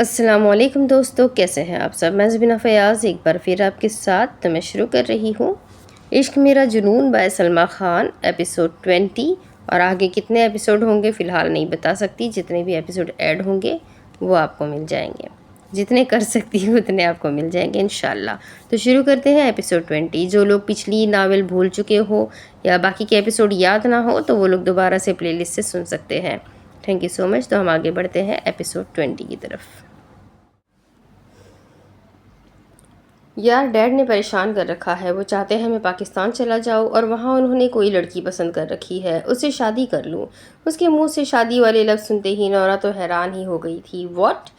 السلام علیکم دوستو، کیسے ہیں آپ سب؟ میں زبینہ فیاض ایک بار پھر آپ کے ساتھ تو میں شروع کر رہی ہوں عشق میرا جنون بائی سلمیٰ خان ایپیسوڈ 20۔ اور آگے کتنے ایپیسوڈ ہوں گے فی الحال نہیں بتا سکتی، جتنے بھی ایپیسوڈ ایڈ ہوں گے وہ آپ کو مل جائیں گے، جتنے کر سکتی ہوں اتنے آپ کو مل جائیں گے انشاءاللہ۔ تو شروع کرتے ہیں ایپیسوڈ 20۔ جو لوگ پچھلی ناول بھول چکے ہو یا باقی کے ایپیسوڈ یاد نہ ہو تو وہ لوگ دوبارہ سے پلے لسٹ سے سن سکتے ہیں۔ تھینک یو سو مچ۔ تو ہم آگے بڑھتے ہیں ایپیسوڈ 20 کی طرف۔ یار ڈیڈ نے پریشان کر رکھا ہے، وہ چاہتے ہیں میں پاکستان چلا جاؤں اور وہاں انہوں نے کوئی لڑکی پسند کر رکھی ہے، اس سے شادی کر لوں۔ اس کے منہ سے شادی والے لفظ سنتے ہی نورا تو حیران ہی ہو گئی تھی۔ واٹ؟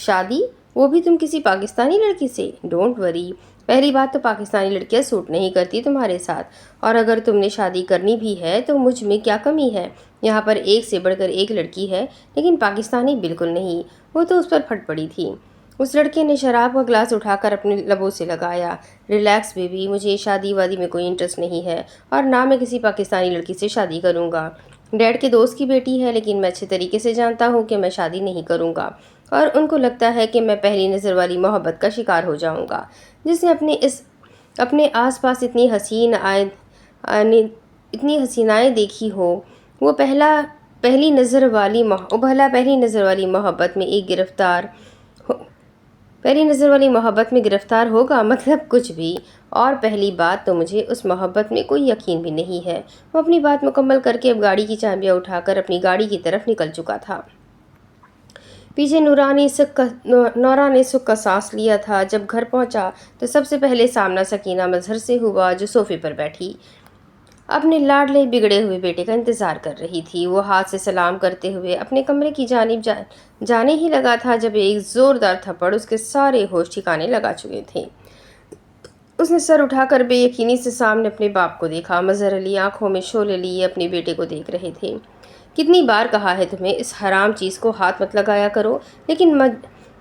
شادی؟ وہ بھی تم کسی پاکستانی لڑکی سے؟ ڈونٹ وری، پہلی بات تو پاکستانی لڑکیاں سوٹ نہیں کرتی تمہارے ساتھ، اور اگر تم نے شادی کرنی بھی ہے تو مجھ میں کیا کمی ہے؟ یہاں پر ایک سے بڑھ کر ایک لڑکی ہے، لیکن پاکستانی بالکل نہیں۔ وہ تو اس پر پھٹ پڑی تھی۔ اس لڑکے نے شراب کا گلاس اٹھا کر اپنے لبوں سے لگایا۔ ریلیکس بیبی، مجھے شادی وادی میں کوئی انٹرسٹ نہیں ہے، اور نہ میں کسی پاکستانی لڑکی سے شادی کروں گا۔ ڈیڈ کے دوست کی بیٹی ہے، لیکن میں اچھے طریقے سے جانتا ہوں کہ میں شادی نہیں کروں گا، اور ان کو لگتا ہے کہ میں پہلی نظر والی محبت کا شکار ہو جاؤں گا۔ جس نے اپنے آس پاس اتنی حسینائیں دیکھی ہو، وہ پہلی نظر والی محبت میں گرفتار ہوگا، مطلب کچھ بھی۔ اور پہلی بات تو مجھے اس محبت میں کوئی یقین بھی نہیں ہے۔ وہ اپنی بات مکمل کر کے اب گاڑی کی چابیاں اٹھا کر اپنی گاڑی کی طرف نکل چکا تھا۔ پیچھے نورا نے سکھ کا سانس لیا تھا۔ جب گھر پہنچا تو سب سے پہلے سامنا سکینہ مظہر سے ہوا، جو صوفے پر بیٹھی اپنے لاڈلے بگڑے ہوئے بیٹے کا انتظار کر رہی تھی۔ وہ ہاتھ سے سلام کرتے ہوئے اپنے کمرے کی جانب جانے ہی لگا تھا جب ایک زوردار تھپڑ اس کے سارے ہوش ٹھکانے لگا چکے تھے۔ اس نے سر اٹھا کر بے یقینی سے سامنے اپنے باپ کو دیکھا۔ مظہر علی آنکھوں میں شعلے لیے اپنے بیٹے کو دیکھ رہے تھے۔ کتنی بار کہا ہے تمہیں اس حرام چیز کو ہاتھ مت لگایا کرو، لیکن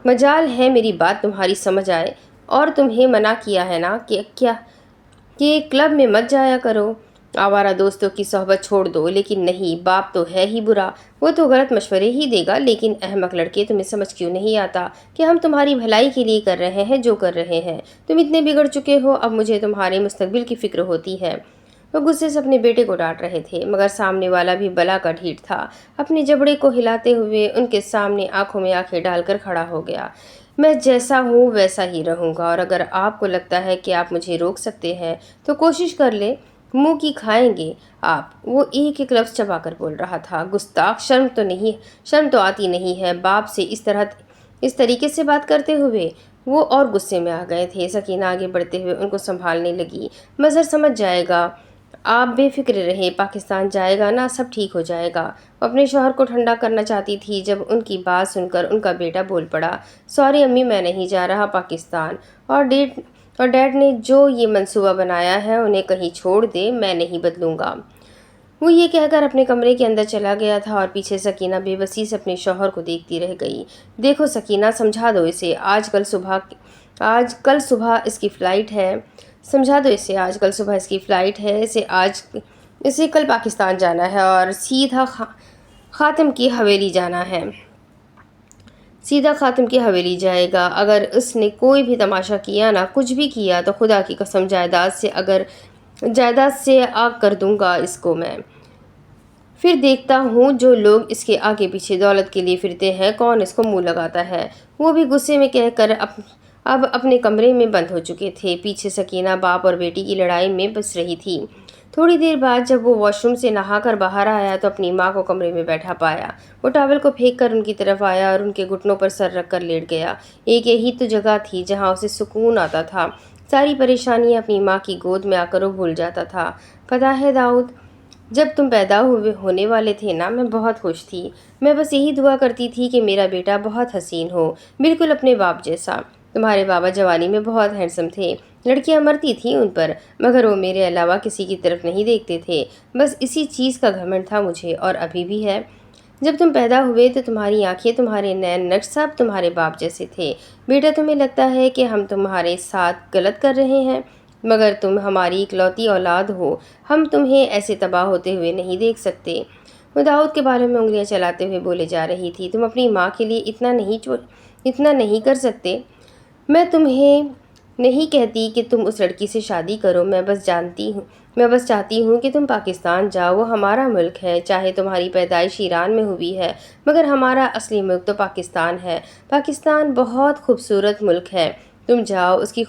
مجال ہے میری بات تمہاری سمجھ آئے، اور تمہیں منع کیا ہے نا کہ کلب میں مت جایا کرو، آوارہ دوستوں کی صحبت چھوڑ دو۔ لیکن نہیں، باپ تو ہے ہی برا، وہ تو غلط مشورے ہی دے گا۔ لیکن احمق لڑکے، تمہیں سمجھ کیوں نہیں آتا کہ ہم تمہاری بھلائی کے لیے کر رہے ہیں جو کر رہے ہیں؟ تم اتنے بگڑ چکے ہو، اب مجھے تمہارے مستقبل کی فکر ہوتی ہے۔ وہ غصے سے اپنے بیٹے کو ڈانٹ رہے تھے، مگر سامنے والا بھی بلا کا ڈھیٹ تھا۔ اپنے جبڑے کو ہلاتے ہوئے ان کے سامنے آنکھوں میں آنکھیں ڈال کر کھڑا ہو گیا۔ میں جیسا ہوں ویسا ہی رہوں گا، اور اگر آپ کو لگتا ہے کہ آپ مجھے روک سکتے ہیں تو کوشش کر لیں، منہ کی کھائیں گے آپ؟ وہ ایک ایک لفظ چبا کر بول رہا تھا۔ گستاخ، شرم تو آتی نہیں ہے باپ سے اس طریقے سے بات کرتے ہوئے؟ وہ اور غصے میں آ گئے تھے۔ سکینہ آگے بڑھتے ہوئے ان کو سنبھالنے لگی۔ مظہر سمجھ جائے گا، آپ بے فکر رہیں، پاکستان جائے گا نا، سب ٹھیک ہو جائے گا۔ وہ اپنے شوہر کو ٹھنڈا کرنا چاہتی تھی جب ان کی بات سن کر ان کا بیٹا بول پڑا، سوری امی، میں نہیں جا رہا پاکستان، اور ڈیڈ نے جو یہ منصوبہ بنایا ہے انہیں کہیں چھوڑ دے، میں نہیں بدلوں گا۔ وہ یہ کہہ کر اپنے کمرے کے اندر چلا گیا تھا، اور پیچھے سکینہ بے بسی سے اپنے شوہر کو دیکھتی رہ گئی۔ دیکھو سکینہ، سمجھا دو اسے، آج کل صبح اس کی فلائٹ ہے، اسے کل پاکستان جانا ہے اور سیدھا خاتم کی حویلی جائے گا۔ اگر اس نے کوئی بھی تماشا کیا نا، کچھ بھی کیا، تو خدا کی قسم جائیداد سے آگ کر دوں گا اس کو میں۔ پھر دیکھتا ہوں جو لوگ اس کے آگے پیچھے دولت کے لیے پھرتے ہیں، کون اس کو منہ لگاتا ہے۔ وہ بھی غصے میں کہہ کر اب اپنے کمرے میں بند ہو چکے تھے۔ پیچھے سکینہ باپ اور بیٹی کی لڑائی میں پس رہی تھی۔ تھوڑی دیر بعد جب وہ واش روم سے نہا کر باہر آیا تو اپنی ماں کو کمرے میں بیٹھا پایا۔ وہ ٹاول کو پھینک کر ان کی طرف آیا اور ان کے گھٹنوں پر سر رکھ کر لیٹ گیا۔ ایک یہی تو جگہ تھی جہاں اسے سکون آتا تھا، ساری پریشانیاں اپنی ماں کی گود میں آ کر وہ بھول جاتا تھا۔ پتہ ہے داؤد، جب تم پیدا ہونے والے تھے نا، میں بہت خوش تھی۔ میں بس یہی دعا کرتی تھی کہ میرا بیٹا بہت حسین ہو، بالکل اپنے باپ جیسا۔ تمہارے بابا جوانی میں بہت ہینڈسم تھے، لڑکیاں مرتی تھیں ان پر، مگر وہ میرے علاوہ کسی کی طرف نہیں دیکھتے تھے۔ بس اسی چیز کا گھمنڈ تھا مجھے، اور ابھی بھی ہے۔ جب تم پیدا ہوئے تو تمہاری آنکھیں، تمہارے نین نقش سب تمہارے باپ جیسے تھے۔ بیٹا، تمہیں لگتا ہے کہ ہم تمہارے ساتھ غلط کر رہے ہیں، مگر تم ہماری اکلوتی اولاد ہو، ہم تمہیں ایسے تباہ ہوتے ہوئے نہیں دیکھ سکتے۔ وہ داؤد کے بالوں میں انگلیاں چلاتے ہوئے بولے جا رہی تھی، تم اپنی ماں کے لیے اتنا نہیں اتنا نہیں کر سکتے؟ میں تمہیں نہیں کہتی کہ تم اس لڑکی سے شادی کرو، میں بس چاہتی ہوں کہ تم پاکستان جاؤ، وہ ہمارا ملک ہے، چاہے تمہاری پیدائش ایران میں ہوئی ہے مگر ہمارا اصلی ملک تو پاکستان ہے۔ پاکستان بہت خوبصورت ملک ہے، تم جاؤ، اس کی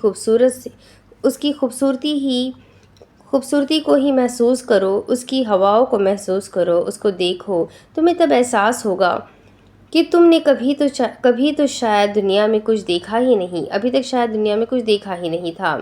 خوبصورتی کو ہی محسوس کرو، اس کی ہواؤں کو محسوس کرو، اس کو دیکھو، تمہیں تب احساس ہوگا کہ تم نے کبھی تو شاید دنیا میں کچھ دیکھا ہی نہیں، ابھی تک شاید دنیا میں کچھ دیکھا ہی نہیں تھا۔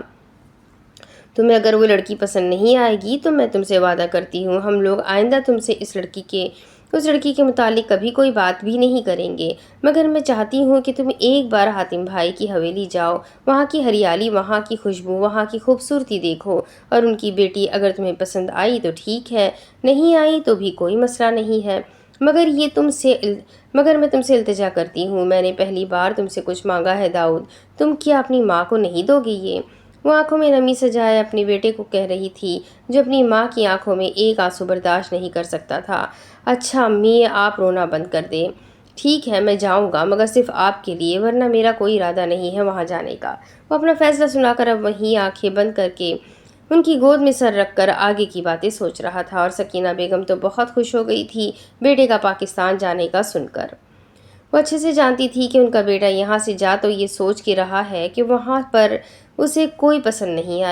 تمہیں اگر وہ لڑکی پسند نہیں آئے گی تو میں تم سے وعدہ کرتی ہوں ہم لوگ آئندہ تم سے اس لڑکی کے متعلق کبھی کوئی بات بھی نہیں کریں گے، مگر میں چاہتی ہوں کہ تم ایک بار حاتم بھائی کی حویلی جاؤ، وہاں کی ہریالی، وہاں کی خوشبو، وہاں کی خوبصورتی دیکھو، اور ان کی بیٹی اگر تمہیں پسند آئی تو ٹھیک ہے، نہیں آئی تو بھی کوئی مسئلہ نہیں ہے، مگر میں تم سے التجا کرتی ہوں، میں نے پہلی بار تم سے کچھ مانگا ہے داؤد، تم کیا اپنی ماں کو نہیں دو گے یہ؟ وہ آنکھوں میں نمی سجائے اپنے بیٹے کو کہہ رہی تھی، جو اپنی ماں کی آنکھوں میں ایک آنسو برداشت نہیں کر سکتا تھا۔ اچھا امی، آپ رونا بند کر دیں۔ ٹھیک ہے، میں جاؤں گا مگر صرف آپ کے لیے، ورنہ میرا کوئی ارادہ نہیں ہے وہاں جانے کا۔ وہ اپنا فیصلہ سنا کر اب وہیں آنکھیں بند کر کے ان کی گود میں سر رکھ کر آگے کی باتیں سوچ رہا تھا، اور سکینہ بیگم تو بہت خوش ہو گئی تھی بیٹے کا پاکستان جانے کا سن کر۔ وہ اچھے سے جانتی تھی کہ ان کا بیٹا یہاں سے جا تو یہ سوچ کے رہا ہے کہ وہاں پر اسے کوئی پسند نہیں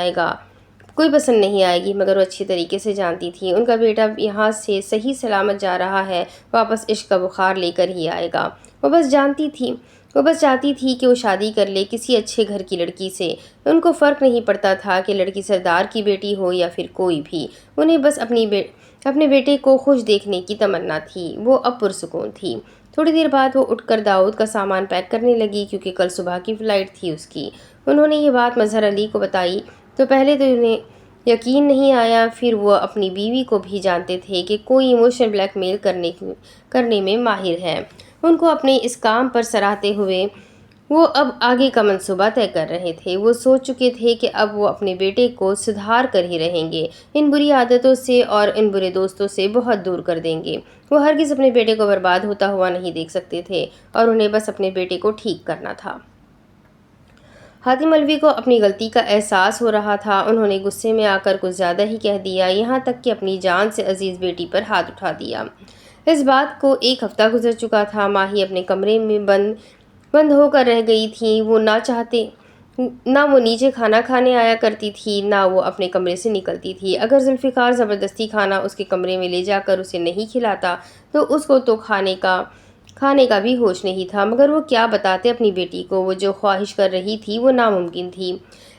آئے گی، مگر وہ اچھی طریقے سے جانتی تھی ان کا بیٹا یہاں سے صحیح سلامت جا رہا ہے، واپس عشق کا بخار لے کر ہی آئے گا۔ وہ بس چاہتی تھی کہ وہ شادی کر لے کسی اچھے گھر کی لڑکی سے، ان کو فرق نہیں پڑتا تھا کہ لڑکی سردار کی بیٹی ہو یا پھر کوئی بھی، انہیں بس اپنے بیٹے کو خوش دیکھنے کی تمنا تھی۔ وہ اب پرسکون تھی۔ تھوڑی دیر بعد وہ اٹھ کر داؤد کا سامان پیک کرنے لگی، کیونکہ کل صبح کی فلائٹ تھی اس کی۔ انہوں نے یہ بات مظہر علی کو بتائی تو پہلے تو انہیں یقین نہیں آیا، پھر وہ اپنی بیوی کو بھی جانتے تھے کہ کوئی ایموشنل بلیک میل کرنے میں ماہر ہے۔ ان کو اپنے اس کام پر سراہتے ہوئے وہ اب آگے کا منصوبہ طے کر رہے تھے۔ وہ سوچ چکے تھے کہ اب وہ اپنے بیٹے کو سدھار کر ہی رہیں گے، ان بری عادتوں سے اور ان برے دوستوں سے بہت دور کر دیں گے۔ وہ ہرگز اپنے بیٹے کو برباد ہوتا ہوا نہیں دیکھ سکتے تھے، اور انہیں بس اپنے بیٹے کو ٹھیک کرنا تھا۔ حاتم مولوی کو اپنی غلطی کا احساس ہو رہا تھا، انہوں نے غصے میں آ کر کچھ زیادہ ہی کہہ دیا، یہاں تک کہ اپنی جان سے عزیز بیٹی پر ہاتھ اٹھا دیا۔ اس بات کو ایک ہفتہ گزر چکا تھا، ماہی اپنے کمرے میں بند ہو کر رہ گئی تھی، نہ وہ نیچے کھانا کھانے آیا کرتی تھی، نہ وہ اپنے کمرے سے نکلتی تھی۔ اگر ذوالفقار زبردستی کھانا اس کے کمرے میں لے جا کر اسے نہیں کھلاتا تو اس کو تو کھانے کا بھی ہوش نہیں تھا، مگر وہ کیا بتاتے اپنی بیٹی کو، وہ جو خواہش کر رہی تھی وہ ناممکن تھی،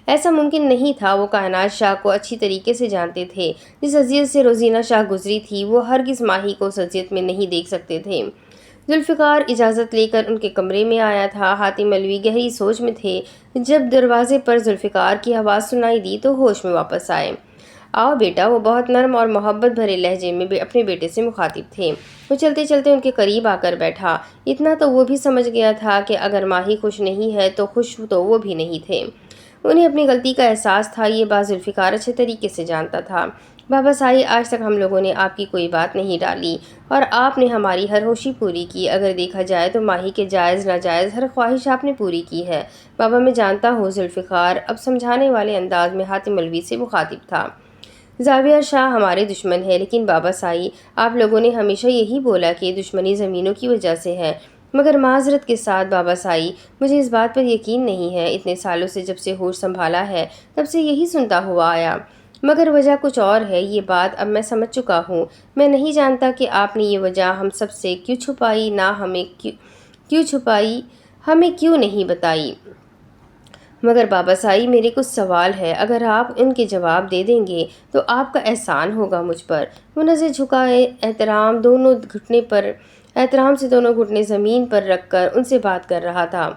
ایسا ممکن نہیں تھا۔ وہ کائنات شاہ کو اچھی طریقے سے جانتے تھے، جس اذیت سے روزینہ شاہ گزری تھی وہ ہرگز ماہی کو اس اذیت میں نہیں دیکھ سکتے تھے۔ ذوالفقار اجازت لے کر ان کے کمرے میں آیا تھا۔ حاتم مولوی گہری سوچ میں تھے، جب دروازے پر ذوالفقار کی آواز سنائی دی تو ہوش میں واپس آئے۔ آؤ بیٹا، وہ بہت نرم اور محبت بھرے لہجے میں اپنے بیٹے سے مخاطب تھے۔ وہ چلتے چلتے ان کے قریب آ کر بیٹھا۔ اتنا تو وہ بھی سمجھ گیا تھا کہ اگر ماہی خوش نہیں ہے تو خوش تو وہ بھی نہیں تھے۔ انہیں اپنی غلطی کا احساس تھا، یہ بات ذوالفقار اچھے طریقے سے جانتا تھا۔ بابا سائی، آج تک ہم لوگوں نے آپ کی کوئی بات نہیں ڈالی اور آپ نے ہماری ہر خوشی پوری کی، اگر دیکھا جائے تو ماہی کے جائز ناجائز ہر خواہش آپ نے پوری کی ہے۔ بابا میں جانتا ہوں، ذوالفقار اب سمجھانے والے انداز میں حاتم مولوی سے مخاطب تھا۔ زاویہ شاہ ہمارے دشمن ہے، لیکن بابا سائی، آپ لوگوں نے ہمیشہ یہی بولا کہ دشمنی زمینوں کی وجہ سے ہے، مگر معذرت کے ساتھ بابا سائی، مجھے اس بات پر یقین نہیں ہے، اتنے سالوں سے جب سے ہوش سنبھالا ہے تب سے یہی سنتا ہوا آیا، مگر وجہ کچھ اور ہے، یہ بات اب میں سمجھ چکا ہوں۔ میں نہیں جانتا کہ آپ نے یہ وجہ ہم سب سے کیوں چھپائی، نہ ہمیں کیوں نہیں بتائی، مگر بابا سائی میرے کچھ سوال ہے، اگر آپ ان کے جواب دے دیں گے تو آپ کا احسان ہوگا مجھ پر۔ وہ نظر جھکائے احترام سے دونوں گھٹنے زمین پر رکھ کر ان سے بات کر رہا تھا۔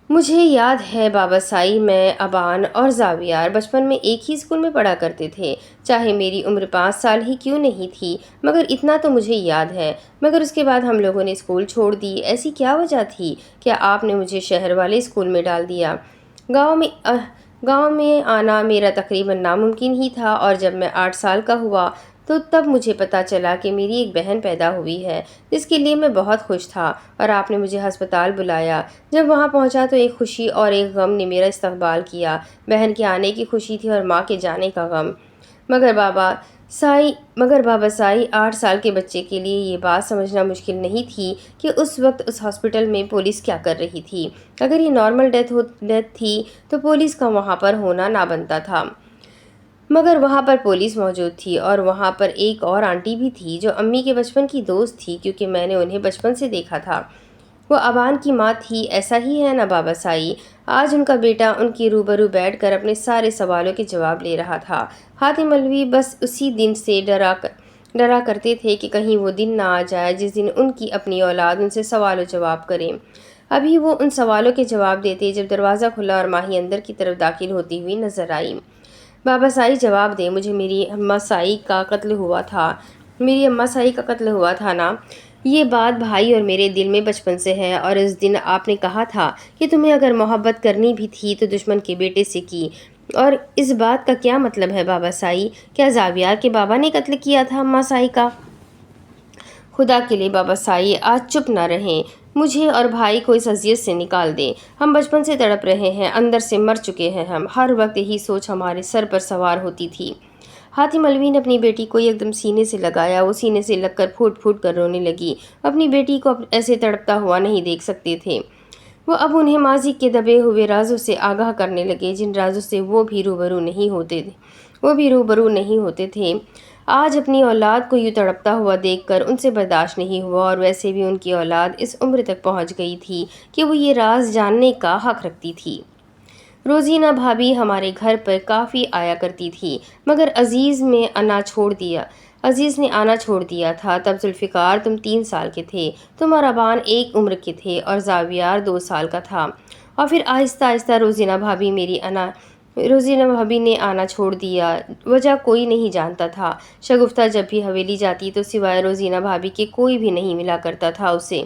مجھے یاد ہے بابا سائی، میں، ابان اور زاویار بچپن میں ایک ہی اسکول میں پڑھا کرتے تھے، چاہے میری عمر 5 سال ہی کیوں نہیں تھی، مگر اتنا تو مجھے یاد ہے، مگر اس کے بعد ہم لوگوں نے اسکول چھوڑ دی، ایسی کیا وجہ تھی؟ کیا آپ نے مجھے شہر والے اسکول میں ڈال دیا؟ گاؤں میں آنا میرا تقریباً ناممکن ہی تھا، اور جب میں 8 سال کا ہوا تو تب مجھے پتہ چلا کہ میری ایک بہن پیدا ہوئی ہے، جس کے لیے میں بہت خوش تھا، اور آپ نے مجھے ہسپتال بلایا۔ جب وہاں پہنچا تو ایک خوشی اور ایک غم نے میرا استقبال کیا۔ بہن کے آنے کی خوشی تھی اور ماں کے جانے کا غم۔ مگر بابا سائی، 8 سال کے بچے کے لیے یہ بات سمجھنا مشکل نہیں تھی کہ اس وقت اس ہاسپٹل میں پولیس کیا کر رہی تھی۔ اگر یہ نارمل ڈیتھ تھی تو پولیس کا وہاں پر ہونا نہ بنتا تھا، مگر وہاں پر پولیس موجود تھی، اور وہاں پر ایک اور آنٹی بھی تھی جو امی کے بچپن کی دوست تھی، کیونکہ میں نے انہیں بچپن سے دیکھا تھا۔ وہ ابان کی ماں تھی، ایسا ہی ہے نا بابا سائی؟ آج ان کا بیٹا ان کی روبرو بیٹھ کر اپنے سارے سوالوں کے جواب لے رہا تھا۔ حاتم مولوی بس اسی دن سے ڈرا کرتے تھے کہ کہیں وہ دن نہ آ جائے جس دن ان کی اپنی اولاد ان سے سوال و جواب کرے۔ ابھی وہ ان سوالوں کے جواب دیتے جب دروازہ کھلا اور ماہی اندر کی طرف داخل ہوتی ہوئی نظر آئی۔ بابا سائی جواب دیں، مجھے میری اماں سائی کا قتل ہوا تھا نا؟ یہ بات بھائی اور میرے دل میں بچپن سے ہے، اور اس دن آپ نے کہا تھا کہ تمہیں اگر محبت کرنی بھی تھی تو دشمن کے بیٹے سے کی۔ اور اس بات کا کیا مطلب ہے بابا سائی؟ کیا زاویار کے بابا نے قتل کیا تھا اماں سائی کا؟ خدا کے لیے بابا سائی آج چپ نہ رہیں، مجھے اور بھائی کو اس اذیت سے نکال دیں۔ ہم بچپن سے تڑپ رہے ہیں، اندر سے مر چکے ہیں ہم، ہر وقت یہی سوچ ہمارے سر پر سوار ہوتی تھی۔ حاتم مولوی نے اپنی بیٹی کو ایک دم سینے سے لگایا، وہ سینے سے لگ کر پھوٹ پھوٹ کر رونے لگی۔ اپنی بیٹی کو ایسے تڑپتا ہوا نہیں دیکھ سکتے تھے۔ وہ اب انہیں ماضی کے دبے ہوئے رازوں سے آگاہ کرنے لگے، جن رازوں سے وہ بھی روبرو نہیں ہوتے تھے۔ آج اپنی اولاد کو یوں تڑپتا ہوا دیکھ کر ان سے برداشت نہیں ہوا، اور ویسے بھی ان کی اولاد اس عمر تک پہنچ گئی تھی کہ وہ یہ راز جاننے کا حق رکھتی تھی۔ روزینہ بھابھی ہمارے گھر پر کافی آیا کرتی تھی، مگر عزیز نے آنا چھوڑ دیا تھا۔ تب ذوالفقار تم 3 سال کے تھے، تم اور ابان ایک عمر کے تھے، اور زاویار 2 سال کا تھا۔ اور پھر آہستہ آہستہ روزینہ بھابھی نے آنا چھوڑ دیا۔ وجہ کوئی نہیں جانتا تھا۔ شگفتہ جب بھی حویلی جاتی تو سوائے روزینہ بھابھی کے کوئی بھی نہیں ملا کرتا تھا اسے۔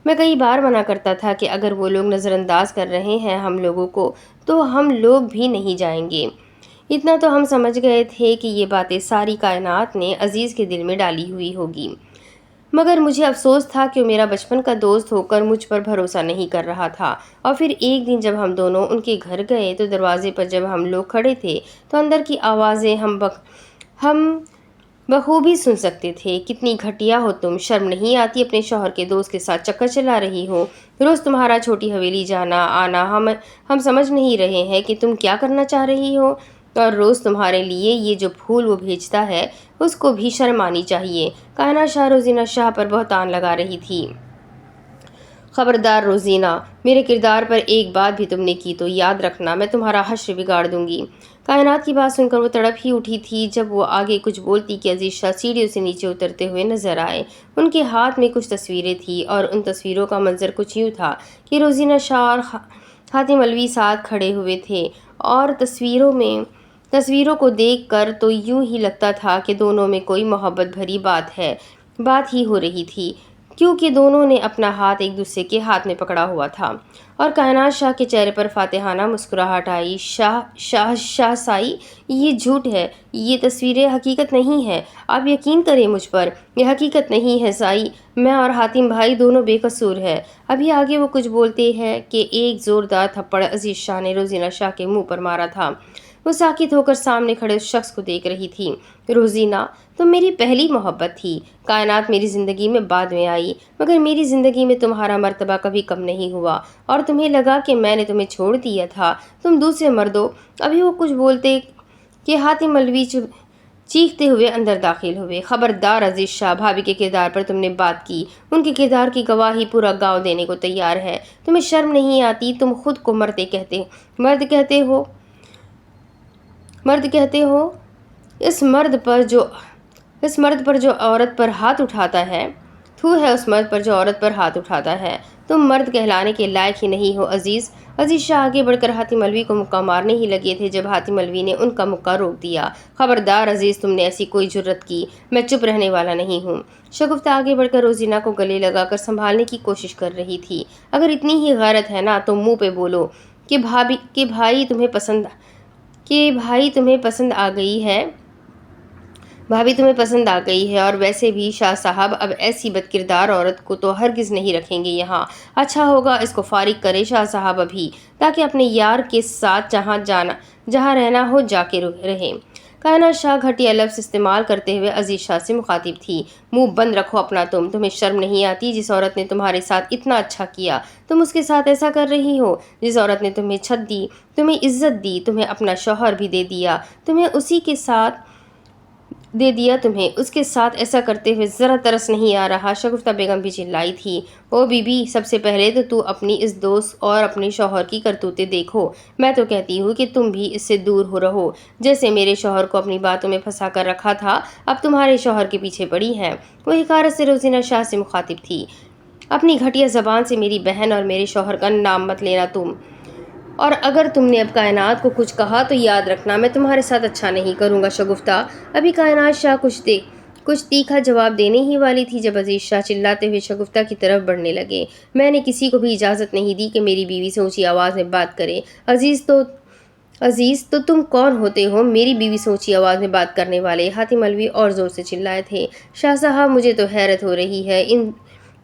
میں کئی بار منع کرتا تھا کہ اگر وہ لوگ نظر انداز کر رہے ہیں ہم لوگوں کو تو ہم لوگ بھی نہیں جائیں گے۔ اتنا تو ہم سمجھ گئے تھے کہ یہ باتیں ساری کائنات نے عزیز کے دل میں ڈالی ہوئی ہوگی، مگر مجھے افسوس تھا کہ وہ میرا بچپن کا دوست ہو کر مجھ پر بھروسہ نہیں کر رہا تھا۔ اور پھر ایک دن جب ہم دونوں ان کے گھر گئے تو دروازے پر جب ہم لوگ کھڑے تھے تو اندر کی آوازیں ہم بخوبی سن سکتے تھے۔ کتنی گھٹیا ہو تم، شرم نہیں آتی اپنے شوہر کے دوست کے ساتھ چکر چلا رہی ہو؟ روز تمہارا چھوٹی حویلی جانا آنا ہم سمجھ نہیں رہے ہیں کہ تم کیا کرنا چاہ رہی ہو، اور روز تمہارے لیے یہ جو پھول وہ بھیجتا ہے اس کو بھی شرم آنی چاہیے۔ کائنات شاہ روزینہ شاہ پر بہتان لگا رہی تھی۔ خبردار روزینہ، میرے کردار پر ایک بات بھی تم نے کی تو یاد رکھنا میں تمہارا حشر بگاڑ دوں گی۔ کائنات کی بات سن کر وہ تڑپ ہی اٹھی تھی۔ جب وہ آگے کچھ بولتی کہ عزیز شاہ سیڑھیوں سے نیچے اترتے ہوئے نظر آئے۔ ان کے ہاتھ میں کچھ تصویریں تھیں، اور ان تصویروں کا منظر کچھ یوں تھا کہ روزینہ شاہ اور حاتم مولوی ساتھ کھڑے ہوئے تھے، اور تصویروں کو دیکھ کر تو یوں ہی لگتا تھا کہ دونوں میں کوئی محبت بھری بات ہی ہو رہی تھی، کیونکہ دونوں نے اپنا ہاتھ ایک دوسرے کے ہاتھ میں پکڑا ہوا تھا۔ اور کائنات شاہ کے چہرے پر فاتحانہ مسکراہٹ آئی۔ شاہ سائی، یہ جھوٹ ہے، یہ تصویریں حقیقت نہیں ہے، آپ یقین کریں مجھ پر، یہ حقیقت نہیں ہے سائی، میں اور حاتم بھائی دونوں بے قصور ہیں۔ ابھی آگے وہ کچھ بولتے ہیں کہ ایک زوردار تھپڑ عزیز شاہ نے روزینہ شاہ کے منہ پر مارا تھا۔ وہ ساکت ہو کر سامنے کھڑے اس شخص کو دیکھ رہی تھی۔ روزینہ، تم میری پہلی محبت تھی۔ کائنات میری زندگی میں بعد میں آئی، مگر میری زندگی میں تمہارا مرتبہ کبھی کم نہیں ہوا، اور تمہیں لگا کہ میں نے تمہیں چھوڑ دیا تھا، تم دوسرے مردوں۔ ابھی وہ کچھ بولتے کہ حاتم مولوی چیختے ہوئے اندر داخل ہوئے۔ خبردار عزیز شاہ، بھابھی کے کردار پر تم نے بات کی، ان کے کردار کی گواہی پورا گاؤں دینے کو تیار ہے۔ تمہیں شرم نہیں آتی؟ تم خود کو مرد کہتے ہو؟ اس مرد پر جو عورت پر ہاتھ اٹھاتا ہے، تو ہے اس مرد پر جو عورت پر ہاتھ اٹھاتا ہے۔ تم مرد کہلانے کے لائق ہی نہیں ہو عزیز۔ عزیز شاہ آگے بڑھ کر حاتم مولوی کو مکہ مارنے ہی لگے تھے جب حاتم مولوی نے ان کا مکہ روک دیا۔ خبردار عزیز، تم نے ایسی کوئی جرت کی، میں چپ رہنے والا نہیں ہوں۔ شگفتہ آگے بڑھ کر روزینہ کو گلے لگا کر سنبھالنے کی کوشش کر رہی تھی۔ اگر اتنی ہی غیرت ہے نا تو منہ پہ بولو کہ بھائی تمہیں پسند آ گئی ہے۔ بھابھی تمہیں پسند آ گئی ہے، اور ویسے بھی شاہ صاحب اب ایسی بد کردار عورت کو تو ہرگز نہیں رکھیں گے یہاں۔ اچھا ہوگا اس کو فارغ کرے شاہ صاحب ابھی، تاکہ اپنے یار کے ساتھ جہاں رہنا ہو جا کے رہے۔ کائنات شاہ گھٹیا لفظ استعمال کرتے ہوئے عزیز شاہ سے مخاطب تھی۔ منہ بند رکھو اپنا، تمہیں شرم نہیں آتی؟ جس عورت نے تمہارے ساتھ اتنا اچھا کیا، تم اس کے ساتھ ایسا کر رہی ہو؟ جس عورت نے تمہیں چھت دی، تمہیں عزت دی، تمہیں اپنا شوہر بھی دے دیا، تمہیں اس کے ساتھ ایسا کرتے ہوئے ذرا ترس نہیں آ رہا؟ شگفتہ بیگم بھی چلائی تھی۔ او بی بی، سب سے پہلے تو اپنی اس دوست اور اپنے شوہر کی کرتوتیں دیکھو۔ میں تو کہتی ہوں کہ تم بھی اس سے دور ہو رہو۔ جیسے میرے شوہر کو اپنی باتوں میں پھنسا کر رکھا تھا، اب تمہارے شوہر کے پیچھے پڑی ہے۔ وہ حقارت سے روزینہ شاہ سے مخاطب تھی۔ اپنی گھٹیا زبان سے میری بہن اور میرے شوہر کا نام مت لینا تم، اور اگر تم نے اب کائنات کو کچھ کہا تو یاد رکھنا میں تمہارے ساتھ اچھا نہیں کروں گا۔ شگفتہ ابھی کائنات شاہ کچھ تیکھا جواب دینے ہی والی تھی جب عزیز شاہ چلاتے ہوئے شگفتہ کی طرف بڑھنے لگے۔ میں نے کسی کو بھی اجازت نہیں دی کہ میری بیوی سے اونچی آواز میں بات کرے۔ عزیز تو تم کون ہوتے ہو میری بیوی سے اونچی آواز میں بات کرنے والے؟ حاتم علوی اور زور سے چلائے تھے۔ شاہ صاحب مجھے تو حیرت ہو رہی ہے،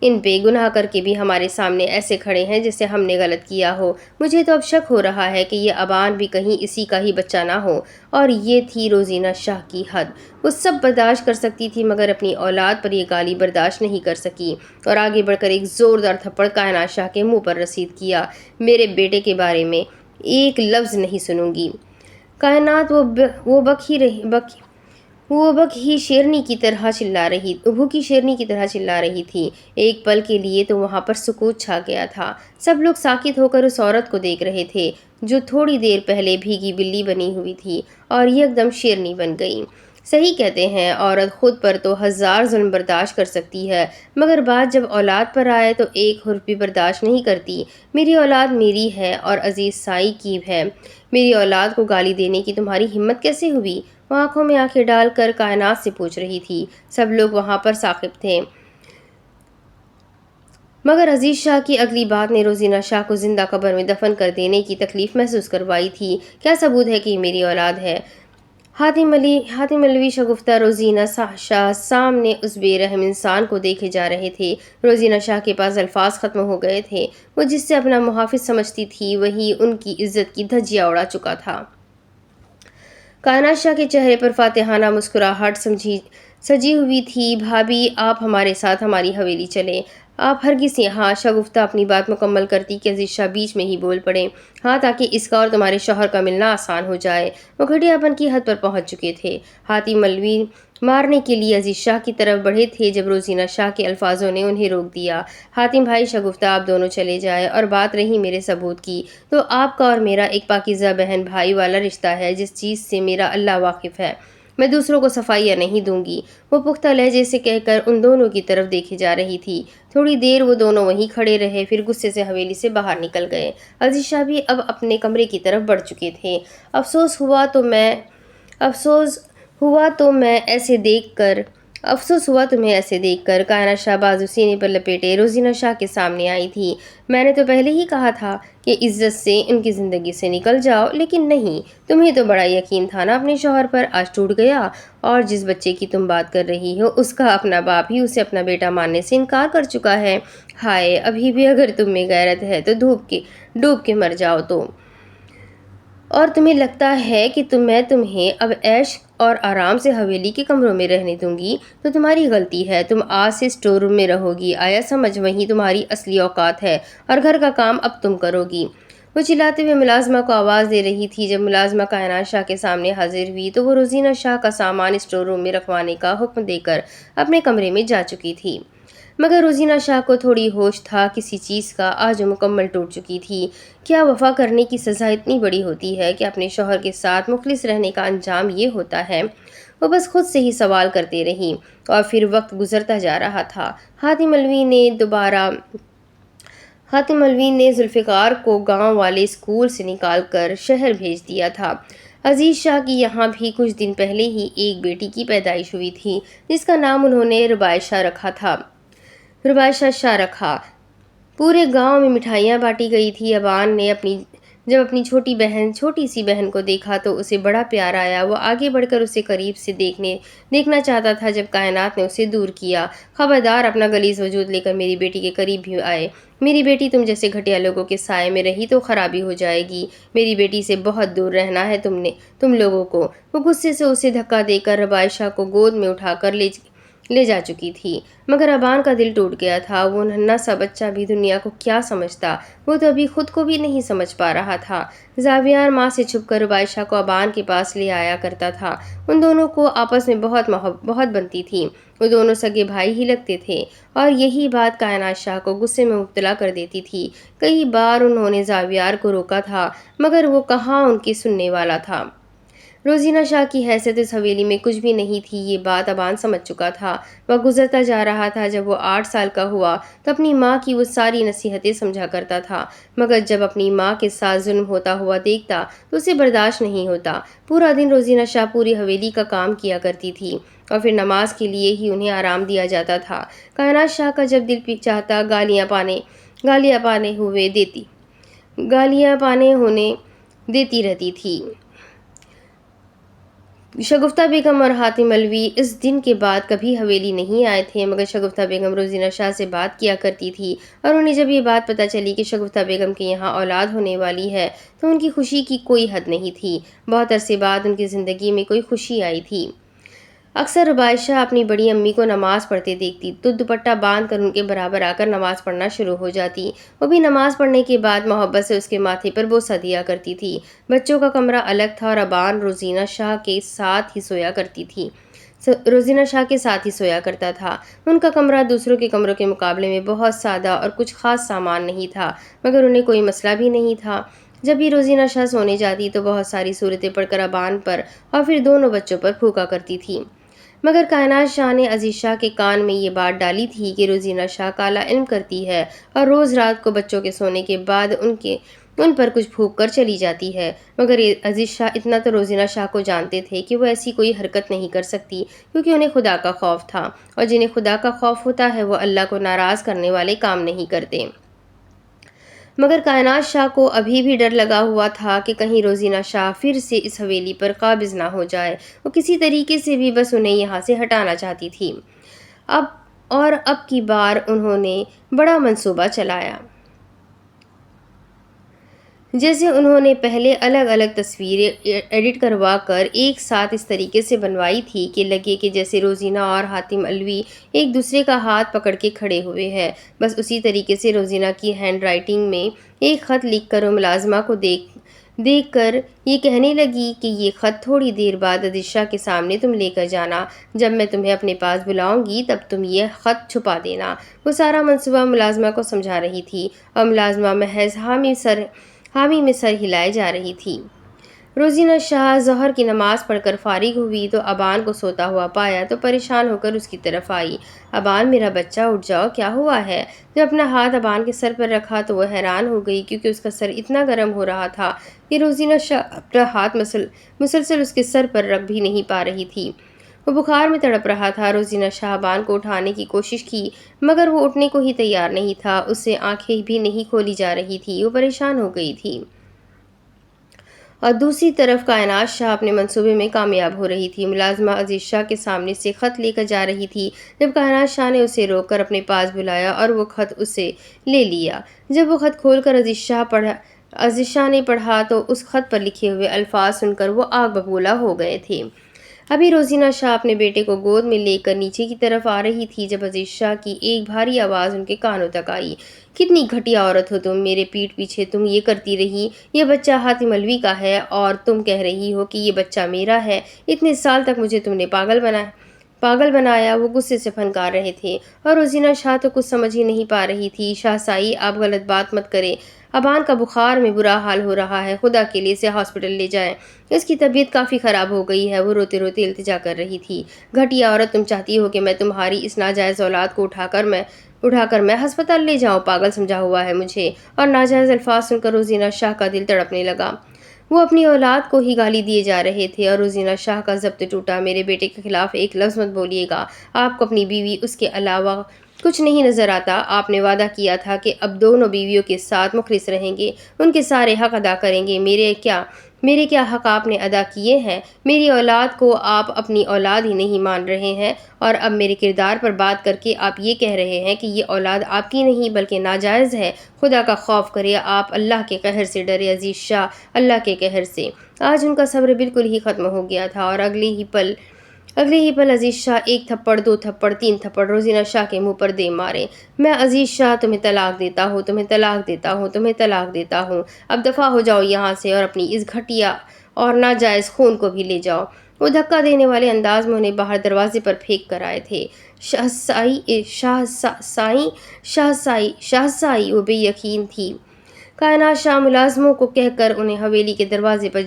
ان پہ گناہ کر کے بھی ہمارے سامنے ایسے کھڑے ہیں جیسے ہم نے غلط کیا ہو۔ مجھے تو اب شک ہو رہا ہے کہ یہ ابان بھی کہیں اسی کا ہی بچہ نہ ہو۔ اور یہ تھی روزینہ شاہ کی حد۔ وہ سب برداشت کر سکتی تھی مگر اپنی اولاد پر یہ گالی برداشت نہیں کر سکی، اور آگے بڑھ کر ایک زوردار تھپڑ کائنات شاہ کے منہ پر رسید کیا۔ میرے بیٹے کے بارے میں ایک لفظ نہیں سنوں گی۔ کائنات وہ بھوکی شیرنی کی طرح چلا رہی تھی۔ ایک پل کے لیے تو وہاں پر سکوت چھا گیا تھا۔ سب لوگ ساکت ہو کر اس عورت کو دیکھ رہے تھے جو تھوڑی دیر پہلے بھیگی بلی بنی ہوئی تھی اور یکدم شیرنی بن گئی۔ صحیح کہتے ہیں، عورت خود پر تو 1000 ظلم برداشت کر سکتی ہے، مگر بات جب اولاد پر آئے تو ایک حرف بھی برداشت نہیں کرتی۔ میری اولاد میری ہے اور عزیز سائی کی ہے۔ میری اولاد کو گالی دینے کی تمہاری ہمت کیسے ہوئی؟ وہ آنکھوں میں آنکھیں ڈال کر کائنات سے پوچھ رہی تھی۔ سب لوگ وہاں پر ساقب تھے، مگر عزیز شاہ کی اگلی بات نے روزینہ شاہ کو زندہ قبر میں دفن کر دینے کی تکلیف محسوس کروائی تھی۔ کیا ثبوت ہے کہ یہ میری اولاد ہے؟ حاتم علوی شگفتہ روزینہ شاہ سامنے اس بے رحم انسان کو دیکھے جا رہے تھے۔ روزینہ شاہ کے پاس الفاظ ختم ہو گئے تھے۔ وہ جس سے اپنا محافظ سمجھتی تھی وہی ان کی عزت کی دھجیاں اڑا چکا تھا۔ کائنات شاہ کے چہرے پر فاتحانہ مسکراہٹ سجی ہوئی تھی۔ بھابھی، آپ ہمارے ساتھ ہماری حویلی چلیں۔ آپ ہرگز یہاں۔ شگفتہ اپنی بات مکمل کرتی کہ عزیز شاہ بیچ میں ہی بول پڑے۔ ہاں، تاکہ اس کا اور تمہارے شوہر کا ملنا آسان ہو جائے۔ وہ گھٹیا پن کی حد پر پہنچ چکے تھے۔ حاتم علوی مارنے کے لیے عزیز شاہ کی طرف بڑھے تھے جب روزینہ شاہ کے الفاظوں نے انہیں روک دیا۔ حاتم بھائی، شگفتہ آپ دونوں چلے جائیں، اور بات رہی میرے ثبوت کی، تو آپ کا اور میرا ایک پاکیزہ بہن بھائی والا رشتہ ہے جس چیز سے میرا اللہ واقف ہے۔ میں دوسروں کو صفائیاں نہیں دوں گی۔ وہ پختہ لہجے سے کہہ کر ان دونوں کی طرف دیکھے جا رہی تھی۔ تھوڑی دیر وہ دونوں وہیں کھڑے رہے، پھر غصے سے حویلی سے باہر نکل گئے۔ عزیز شاہ بھی اب اپنے کمرے کی طرف بڑھ چکے تھے۔ افسوس ہوا تمہیں ایسے دیکھ کر۔ کائنات شاہ بازو سینے پر لپیٹے روزینہ شاہ کے سامنے آئی تھی۔ میں نے تو پہلے ہی کہا تھا کہ عزت سے ان کی زندگی سے نکل جاؤ، لیکن نہیں، تمہیں تو بڑا یقین تھا نا اپنے شوہر پر، آج ٹوٹ گیا۔ اور جس بچے کی تم بات کر رہی ہو، اس کا اپنا باپ ہی اسے اپنا بیٹا ماننے سے انکار کر چکا ہے۔ ہائے، ابھی بھی اگر تم میں غیرت ہے تو ڈوب کے مر جاؤ تو۔ اور تمہیں لگتا ہے کہ میں تمہیں اب عیش اور آرام سے حویلی کے کمروں میں رہنے دوں گی؟ تو تمہاری غلطی ہے۔ تم آج سے اسٹور روم میں رہو گی، آیا سمجھ؟ وہیں تمہاری اصلی اوقات ہے، اور گھر کا کام اب تم کرو گی۔ وہ چلاتے ہوئے ملازمہ کو آواز دے رہی تھی۔ جب ملازمہ کائنات شاہ کے سامنے حاضر ہوئی تو وہ روزینہ شاہ کا سامان اسٹور روم میں رکھوانے کا حکم دے کر اپنے کمرے میں جا چکی تھی، مگر روزینہ شاہ کو تھوڑی ہوش تھا کسی چیز کا، آج وہ مکمل ٹوٹ چکی تھی۔ کیا وفا کرنے کی سزا اتنی بڑی ہوتی ہے کہ اپنے شوہر کے ساتھ مخلص رہنے کا انجام یہ ہوتا ہے؟ وہ بس خود سے ہی سوال کرتے رہی، اور پھر وقت گزرتا جا رہا تھا۔ حاتم علوی نے ذوالفقار کو گاؤں والے اسکول سے نکال کر شہر بھیج دیا تھا۔ عزیز شاہ کی یہاں بھی کچھ دن پہلے ہی ایک بیٹی کی پیدائش ہوئی تھی جس کا نام انہوں نے ربائشہ شاہ رکھا۔ پورے گاؤں میں مٹھائیاں بانٹی گئی تھی۔ ابان نے اپنی جب اپنی چھوٹی سی بہن کو دیکھا تو اسے بڑا پیار آیا۔ وہ آگے بڑھ کر اسے قریب سے دیکھنا چاہتا تھا جب کائنات نے اسے دور کیا۔ خبردار، اپنا غلیظ وجود لے کر میری بیٹی کے قریب بھی آئے۔ میری بیٹی تم جیسے گھٹیا لوگوں کے سائے میں رہی تو خرابی ہو جائے گی۔ میری بیٹی سے بہت دور رہنا ہے تم لوگوں کو۔ وہ غصے سے اسے دھکا دے کر ربائشہ کو گود میں اٹھا کر لے جا چکی تھی، مگر ابان کا دل ٹوٹ گیا تھا۔ وہ ننھا سا بچہ بھی دنیا کو کیا سمجھتا، وہ تو ابھی خود کو بھی نہیں سمجھ پا رہا تھا۔ زاویار ماں سے چھپ کر ربائشہ کو ابان کے پاس لے آیا کرتا تھا۔ ان دونوں کو آپس میں بہت بنتی تھی۔ وہ دونوں سگے بھائی ہی لگتے تھے، اور یہی بات کائنات شاہ کو غصے میں مبتلا کر دیتی تھی۔ کئی بار انہوں نے زاویار کو روکا تھا، مگر وہ کہاں ان کی سننے والا تھا۔ روزینہ شاہ کی حیثیت اس حویلی میں کچھ بھی نہیں تھی، یہ بات ابان سمجھ چکا تھا۔ وہ گزرتا جا رہا تھا۔ جب وہ 8 سال کا ہوا تو اپنی ماں کی وہ ساری نصیحتیں سمجھا کرتا تھا، مگر جب اپنی ماں کے ساتھ ظلم ہوتا ہوا دیکھتا تو اسے برداشت نہیں ہوتا۔ پورا دن روزینہ شاہ پوری حویلی کا کام کیا کرتی تھی، اور پھر نماز کے لیے ہی انہیں آرام دیا جاتا تھا۔ کائنات شاہ کا جب دل چاہتا گالیاں پانے ہونے دیتی رہتی تھی۔ شگفتہ بیگم اور حاتم علوی اس دن کے بعد کبھی حویلی نہیں آئے تھے، مگر شگفتہ بیگم روزینہ شاہ سے بات کیا کرتی تھی، اور انہیں جب یہ بات پتہ چلی کہ شگفتہ بیگم کے یہاں اولاد ہونے والی ہے تو ان کی خوشی کی کوئی حد نہیں تھی۔ بہت عرصے بعد ان کی زندگی میں کوئی خوشی آئی تھی۔ اکثر ربائشہ اپنی بڑی امی کو نماز پڑھتے دیکھتی تو دوپٹہ باندھ کر ان کے برابر آ کر نماز پڑھنا شروع ہو جاتی۔ وہ بھی نماز پڑھنے کے بعد محبت سے اس کے ماتھے پر بوسہ دیا کرتی تھی۔ بچوں کا کمرہ الگ تھا اور ابان روزینہ شاہ کے ساتھ ہی سویا کرتا تھا۔ ان کا کمرہ دوسروں کے کمروں کے مقابلے میں بہت سادہ اور کچھ خاص سامان نہیں تھا، مگر انہیں کوئی مسئلہ بھی نہیں تھا۔ جب بھی روزینہ شاہ سونے جاتی تو بہت ساری صورتیں پڑھ کر ابان پر اور پھر دونوں بچوں پر پھونکا کرتی تھی، مگر کائنات شاہ نے عزیز شاہ کے کان میں یہ بات ڈالی تھی کہ روزینہ شاہ کالا علم کرتی ہے اور روز رات کو بچوں کے سونے کے بعد ان پر کچھ پھونک کر چلی جاتی ہے، مگر عزیز شاہ اتنا تو روزینہ شاہ کو جانتے تھے کہ وہ ایسی کوئی حرکت نہیں کر سکتی، کیونکہ انہیں خدا کا خوف تھا، اور جنہیں خدا کا خوف ہوتا ہے وہ اللہ کو ناراض کرنے والے کام نہیں کرتے۔ مگر کائنات شاہ کو ابھی بھی ڈر لگا ہوا تھا کہ کہیں روزینہ شاہ پھر سے اس حویلی پر قابض نہ ہو جائے۔ وہ کسی طریقے سے بھی بس انہیں یہاں سے ہٹانا چاہتی تھی۔ اب کی بار انہوں نے بڑا منصوبہ چلایا۔ جیسے انہوں نے پہلے الگ الگ تصویریں ایڈٹ کروا کر ایک ساتھ اس طریقے سے بنوائی تھی کہ لگے کہ جیسے روزینہ اور حاتم علوی ایک دوسرے کا ہاتھ پکڑ کے کھڑے ہوئے ہیں۔ بس اسی طریقے سے روزینہ کی ہینڈ رائٹنگ میں ایک خط لکھ کر وہ ملازمہ کو دیکھ کر یہ کہنے لگی کہ یہ خط تھوڑی دیر بعد عزیز شاہ کے سامنے تم لے کر جانا۔ جب میں تمہیں اپنے پاس بلاؤں گی تب تم یہ خط چھپا دینا۔ وہ سارا منصوبہ ملازمہ کو سمجھا رہی تھی، اور ملازمہ محض حامی میں سر ہلائے جا رہی تھی۔ روزینہ شاہ ظہر کی نماز پڑھ کر فارغ ہوئی تو ابان کو سوتا ہوا پایا تو پریشان ہو کر اس کی طرف آئی۔ ابان، میرا بچہ، اٹھ جاؤ، کیا ہوا ہے؟ جب اپنا ہاتھ ابان کے سر پر رکھا تو وہ حیران ہو گئی، کیونکہ اس کا سر اتنا گرم ہو رہا تھا کہ روزینہ شاہ اپنا ہاتھ مسلسل اس کے سر پر رکھ بھی نہیں پا رہی تھی۔ وہ بخار میں تڑپ رہا تھا۔ روزینہ شاہ ابان کو اٹھانے کی کوشش کی، مگر وہ اٹھنے کو ہی تیار نہیں تھا۔ اس سے آنکھیں بھی نہیں کھولی جا رہی تھی۔ وہ پریشان ہو گئی تھی، اور دوسری طرف کائنات شاہ اپنے منصوبے میں کامیاب ہو رہی تھی۔ ملازمہ عزیز شاہ کے سامنے سے خط لے کر جا رہی تھی جب کائنات شاہ نے اسے روک کر اپنے پاس بلایا اور وہ خط اسے لے لیا۔ جب وہ خط کھول کر عزیز شاہ نے پڑھا تو اس خط پر لکھے ہوئے الفاظ سن کر وہ آگ ببولا ہو گئے تھے۔ ابھی روزینہ شاہ اپنے بیٹے کو گود میں لے کر نیچے کی طرف آ رہی تھی جب عزیز شاہ کی ایک بھاری آواز ان کے کانوں تک آئی۔ کتنی گھٹیا عورت ہو تم! میرے پیٹھ پیچھے تم یہ کرتی رہی۔ یہ بچہ حاتم علوی کا ہے اور تم کہہ رہی ہو کہ یہ بچہ میرا ہے۔ اتنے سال تک مجھے تم نے پاگل بنایا۔ وہ غصے سے پھنکار رہے تھے، اور روزینہ شاہ تو کچھ سمجھ ہی نہیں پا رہی تھی۔ شاہ سائی، آپ غلط بات مت کریں، ابان کا بخار میں برا حال ہو رہا ہے، خدا کے لیے اسے ہاسپٹل لے جائیں، اس کی طبیعت کافی خراب ہو گئی ہے۔ وہ روتے روتے التجا کر رہی تھی۔ گھٹیا عورت، تم چاہتی ہو کہ میں تمہاری اس ناجائز اولاد کو اٹھا کر میں ہسپتال لے جاؤں؟ پاگل سمجھا ہوا ہے مجھے؟ اور ناجائز الفاظ سن کر روزینہ شاہ کا دل تڑپنے لگا۔ وہ اپنی اولاد کو ہی گالی دیے جا رہے تھے، اور روزینہ شاہ کا ضبط ٹوٹا۔ میرے بیٹے کے خلاف ایک لفظ مت بولیے گا۔ آپ کو اپنی بیوی، اس کے علاوہ کچھ نہیں نظر آتا۔ آپ نے وعدہ کیا تھا کہ اب دونوں بیویوں کے ساتھ مخلص رہیں گے، ان کے سارے حق ادا کریں گے۔ میرے کیا حق آپ نے ادا کیے ہیں؟ میری اولاد کو آپ اپنی اولاد ہی نہیں مان رہے ہیں، اور اب میرے کردار پر بات کر کے آپ یہ کہہ رہے ہیں کہ یہ اولاد آپ کی نہیں بلکہ ناجائز ہے۔ خدا کا خوف کرے، آپ اللہ کے قہر سے ڈرے عزیز شاہ، اللہ کے قہر سے۔ آج ان کا صبر بالکل ہی ختم ہو گیا تھا، اور اگلے ہی پل عزیز شاہ ایک تھپڑ، دو تھپڑ، تین تھپڑ روزینہ شاہ کے منہ پر دے مارے۔ میں عزیز شاہ تمہیں طلاق دیتا ہوں، تمہیں طلاق دیتا ہوں، تمہیں طلاق دیتا ہوں۔ اب دفع ہو جاؤ یہاں سے، اور اپنی اس گھٹیا اور ناجائز خون کو بھی لے جاؤ۔ وہ دھکا دینے والے انداز میں انہیں باہر دروازے پر پھینک کر آئے تھے۔ شاہزائی وہ بے یقین تھی۔ کائنات شاہ ملازموں کو کہہ کر انہیں حویلی کے دروازے پر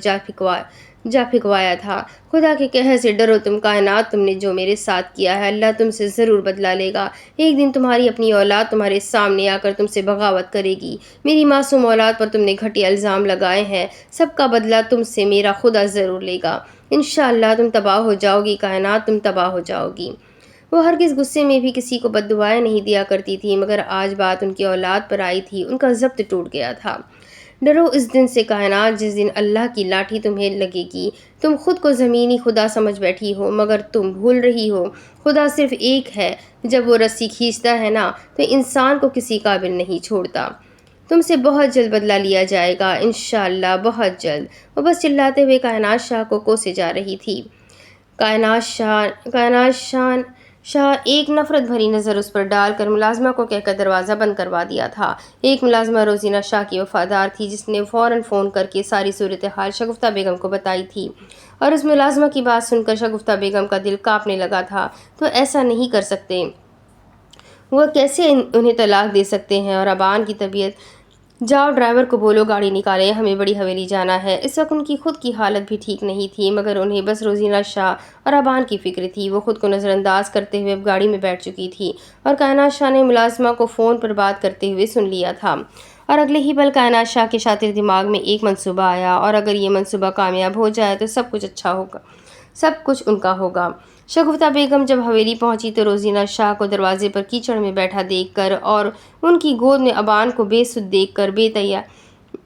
جا پھکوایا تھا۔ خدا کے قہر سے ڈرو تم کائنات، تم نے جو میرے ساتھ کیا ہے اللہ تم سے ضرور بدلہ لے گا۔ ایک دن تمہاری اپنی اولاد تمہارے سامنے آ کر تم سے بغاوت کرے گی۔ میری معصوم اولاد پر تم نے گھٹیا الزام لگائے ہیں، سب کا بدلہ تم سے میرا خدا ضرور لے گا۔ انشاءاللہ تم تباہ ہو جاؤ گی کائنات، تم تباہ ہو جاؤ گی۔ وہ ہرگز غصے میں بھی کسی کو بد دعائیں نہیں دیا کرتی تھی، مگر آج بات ان کی اولاد پر آئی تھی، ان کا ضبط ٹوٹ گیا تھا۔ ڈرو اس دن سے کائنات جس دن اللہ کی لاٹھی تمہیں لگے گی۔ تم خود کو زمینی خدا سمجھ بیٹھی ہو، مگر تم بھول رہی ہو خدا صرف ایک ہے۔ جب وہ رسی کھینچتا ہے نا تو انسان کو کسی قابل نہیں چھوڑتا۔ تم سے بہت جلد بدلہ لیا جائے گا انشاءاللہ، بہت جلد۔ وہ بس چلاتے ہوئے کائنات شاہ کو کوسے جا رہی تھی۔ کائنات شاہ ایک نفرت بھری نظر اس پر ڈال کر ملازمہ کو کہہ کر دروازہ بند کروا دیا تھا۔ ایک ملازمہ روزینہ شاہ کی وفادار تھی، جس نے فوراً فون کر کے ساری صورتحال شگفتہ بیگم کو بتائی تھی، اور اس ملازمہ کی بات سن کر شگفتہ بیگم کا دل کانپنے لگا تھا۔ تو ایسا نہیں کر سکتے، وہ کیسے انہیں طلاق دے سکتے ہیں؟ اور ابان کی طبیعت؟ جاؤ ڈرائیور کو بولو گاڑی نکالے، ہمیں بڑی حویلی جانا ہے۔ اس وقت ان کی خود کی حالت بھی ٹھیک نہیں تھی، مگر انہیں بس روزینہ شاہ اور ابان کی فکر تھی۔ وہ خود کو نظر انداز کرتے ہوئے اب گاڑی میں بیٹھ چکی تھی، اور کائنات شاہ نے ملازمہ کو فون پر بات کرتے ہوئے سن لیا تھا۔ اور اگلے ہی پل کائنات شاہ کے شاطر دماغ میں ایک منصوبہ آیا، اور اگر یہ منصوبہ کامیاب ہو جائے تو سب کچھ اچھا ہوگا، سب کچھ ان کا ہوگا۔ شگفتہ بیگم جب حویلی پہنچی تو روزینہ شاہ کو دروازے پر کیچڑ میں بیٹھا دیکھ کر اور ان کی گود میں ابان کو بے سدھ دیکھ کر